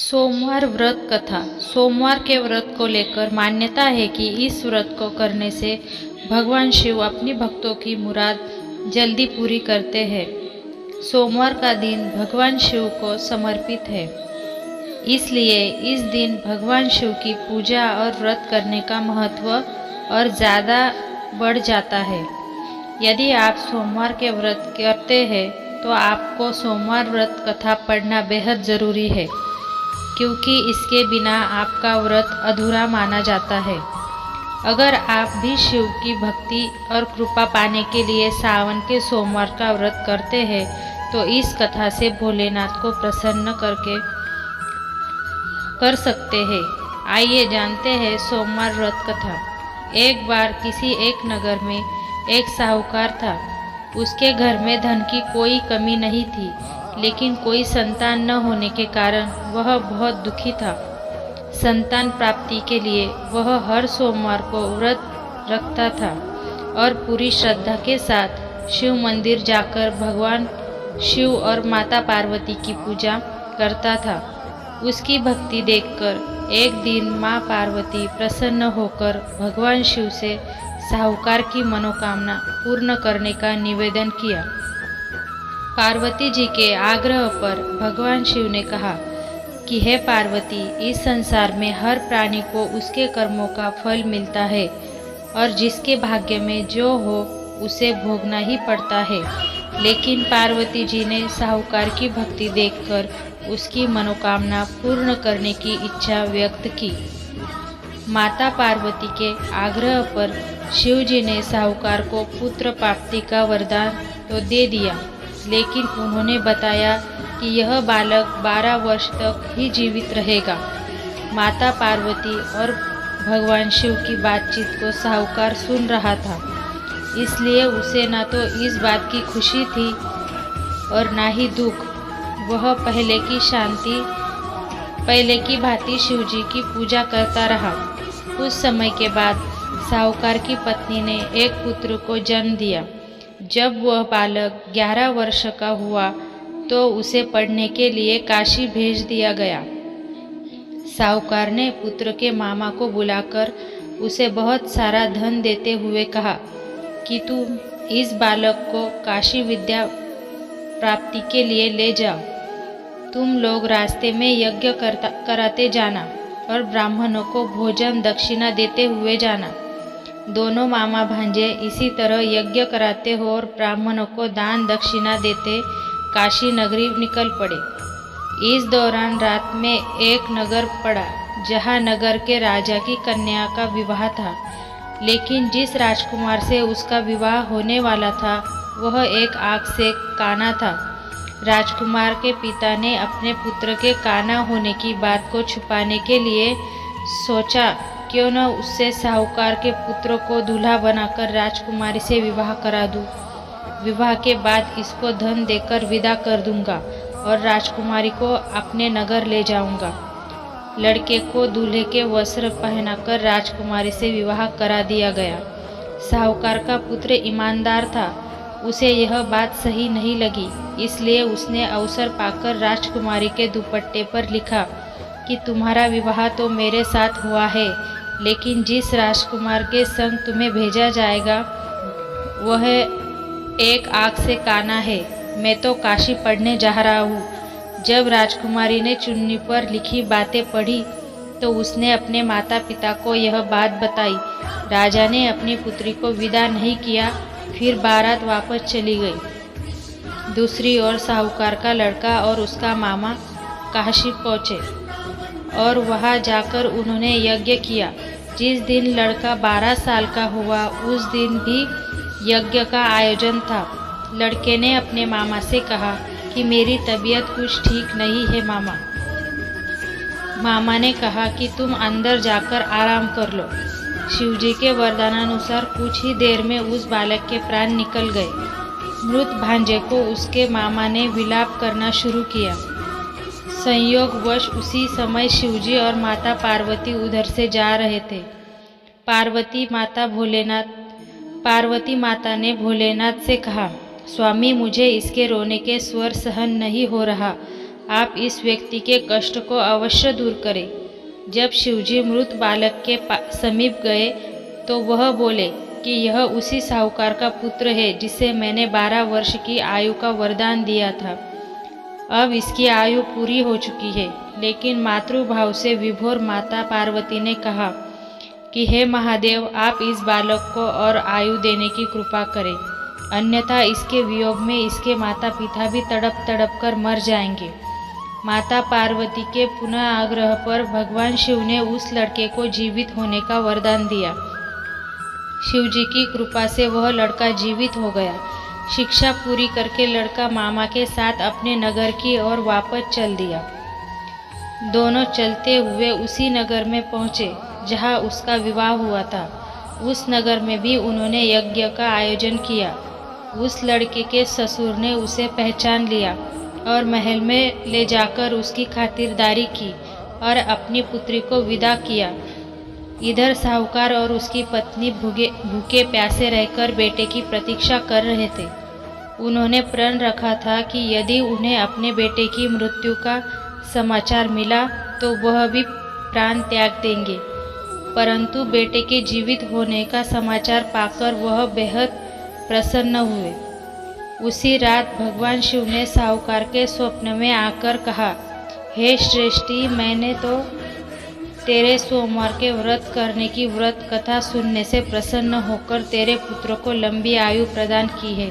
सोमवार व्रत कथा। सोमवार के व्रत को लेकर मान्यता है कि इस व्रत को करने से भगवान शिव अपनी भक्तों की मुराद जल्दी पूरी करते हैं। सोमवार का दिन भगवान शिव को समर्पित है, इसलिए इस दिन भगवान शिव की पूजा और व्रत करने का महत्व और ज़्यादा बढ़ जाता है। यदि आप सोमवार के व्रत करते हैं तो आपको सोमवार व्रत कथा पढ़ना बेहद ज़रूरी है, क्योंकि इसके बिना आपका व्रत अधूरा माना जाता है। अगर आप भी शिव की भक्ति और कृपा पाने के लिए सावन के सोमवार का व्रत करते हैं तो इस कथा से भोलेनाथ को प्रसन्न कर सकते हैं। आइए जानते हैं सोमवार व्रत कथा। एक बार किसी एक नगर में एक साहूकार था। उसके घर में धन की कोई कमी नहीं थी, लेकिन कोई संतान न होने के कारण वह बहुत दुखी था। संतान प्राप्ति के लिए वह हर सोमवार को व्रत रखता था और पूरी श्रद्धा के साथ शिव मंदिर जाकर भगवान शिव और माता पार्वती की पूजा करता था। उसकी भक्ति देखकर एक दिन माँ पार्वती प्रसन्न होकर भगवान शिव से साहूकार की मनोकामना पूर्ण करने का निवेदन किया। पार्वती जी के आग्रह पर भगवान शिव ने कहा कि हे पार्वती, इस संसार में हर प्राणी को उसके कर्मों का फल मिलता है और जिसके भाग्य में जो हो उसे भोगना ही पड़ता है। लेकिन पार्वती जी ने साहूकार की भक्ति देखकर उसकी मनोकामना पूर्ण करने की इच्छा व्यक्त की। माता पार्वती के आग्रह पर शिव जी ने साहूकार को पुत्र प्राप्ति का वरदान तो दे दिया, लेकिन उन्होंने बताया कि यह बालक 12 वर्ष तक ही जीवित रहेगा। माता पार्वती और भगवान शिव की बातचीत को साहूकार सुन रहा था, इसलिए उसे न तो इस बात की खुशी थी और न ही दुख। वह पहले की भांति शिव जी की पूजा करता रहा। कुछ समय के बाद साहूकार की पत्नी ने एक पुत्र को जन्म दिया। जब वह बालक 11 वर्ष का हुआ तो उसे पढ़ने के लिए काशी भेज दिया गया। साहूकार ने पुत्र के मामा को बुलाकर उसे बहुत सारा धन देते हुए कहा कि तुम इस बालक को काशी विद्या प्राप्ति के लिए ले जाओ। तुम लोग रास्ते में यज्ञ कराते जाना और ब्राह्मणों को भोजन दक्षिणा देते हुए जाना। दोनों मामा भांजे इसी तरह यज्ञ कराते हो और ब्राह्मणों को दान दक्षिणा देते काशी नगरी निकल पड़े। इस दौरान रात में एक नगर पड़ा जहाँ नगर के राजा की कन्या का विवाह था, लेकिन जिस राजकुमार से उसका विवाह होने वाला था वह एक आँख से काना था। राजकुमार के पिता ने अपने पुत्र के काना होने की बात को छुपाने के लिए सोचा क्यों न उससे साहूकार के पुत्र को दूल्हा बनाकर राजकुमारी से विवाह करा दूं। विवाह के बाद इसको धन देकर विदा कर दूंगा और राजकुमारी को अपने नगर ले जाऊंगा। लड़के को दूल्हे के वस्त्र पहनाकर राजकुमारी से विवाह करा दिया गया। साहूकार का पुत्र ईमानदार था, उसे यह बात सही नहीं लगी, इसलिए उसने अवसर पाकर राजकुमारी के दुपट्टे पर लिखा कि तुम्हारा विवाह तो मेरे साथ हुआ है, लेकिन जिस राजकुमार के संग तुम्हें भेजा जाएगा वह एक आँख से काना है। मैं तो काशी पढ़ने जा रहा हूँ। जब राजकुमारी ने चुन्नी पर लिखी बातें पढ़ी तो उसने अपने माता पिता को यह बात बताई। राजा ने अपनी पुत्री को विदा नहीं किया, फिर बारात वापस चली गई। दूसरी ओर साहूकार का लड़का और उसका मामा काशी पहुँचे और वहां जाकर उन्होंने यज्ञ किया। जिस दिन लड़का 12 साल का हुआ उस दिन भी यज्ञ का आयोजन था। लड़के ने अपने मामा से कहा कि मेरी तबीयत कुछ ठीक नहीं है मामा। मामा ने कहा कि तुम अंदर जाकर आराम कर लो। शिवजी के वरदानानुसार कुछ ही देर में उस बालक के प्राण निकल गए। मृत भांजे को उसके मामा ने विलाप करना शुरू किया। संयोगवश उसी समय शिवजी और माता पार्वती उधर से जा रहे थे। पार्वती माता ने भोलेनाथ से कहा, स्वामी, मुझे इसके रोने के स्वर सहन नहीं हो रहा, आप इस व्यक्ति के कष्ट को अवश्य दूर करें। जब शिवजी मृत बालक के समीप गए तो वह बोले कि यह उसी साहूकार का पुत्र है जिसे मैंने 12 वर्ष की आयु का वरदान दिया था। अब इसकी आयु पूरी हो चुकी है। लेकिन मातृभाव से विभोर माता पार्वती ने कहा कि हे महादेव, आप इस बालक को और आयु देने की कृपा करें, अन्यथा इसके वियोग में इसके माता पिता भी तड़प तड़प कर मर जाएंगे। माता पार्वती के पुनः आग्रह पर भगवान शिव ने उस लड़के को जीवित होने का वरदान दिया। शिवजी की कृपा से वह लड़का जीवित हो गया। शिक्षा पूरी करके लड़का मामा के साथ अपने नगर की ओर वापस चल दिया। दोनों चलते हुए उसी नगर में पहुँचे जहाँ उसका विवाह हुआ था। उस नगर में भी उन्होंने यज्ञ का आयोजन किया। उस लड़के के ससुर ने उसे पहचान लिया और महल में ले जाकर उसकी खातिरदारी की और अपनी पुत्री को विदा किया। इधर साहूकार और उसकी पत्नी भूखे प्यासे रहकर बेटे की प्रतीक्षा कर रहे थे। उन्होंने प्रण रखा था कि यदि उन्हें अपने बेटे की मृत्यु का समाचार मिला तो वह भी प्राण त्याग देंगे। परंतु बेटे के जीवित होने का समाचार पाकर वह बेहद प्रसन्न हुए। उसी रात भगवान शिव ने साहूकार के स्वप्न में आकर कहा, हे श्रेष्ठी, मैंने तो तेरे सोमवार के व्रत करने की व्रत कथा सुनने से प्रसन्न होकर तेरे पुत्र को लंबी आयु प्रदान की है।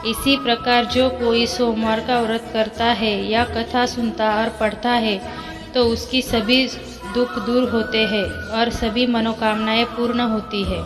इसी प्रकार जो कोई सोमवार का व्रत करता है या कथा सुनता और पढ़ता है तो उसकी सभी दुख दूर होते हैं और सभी मनोकामनाएं पूर्ण होती है।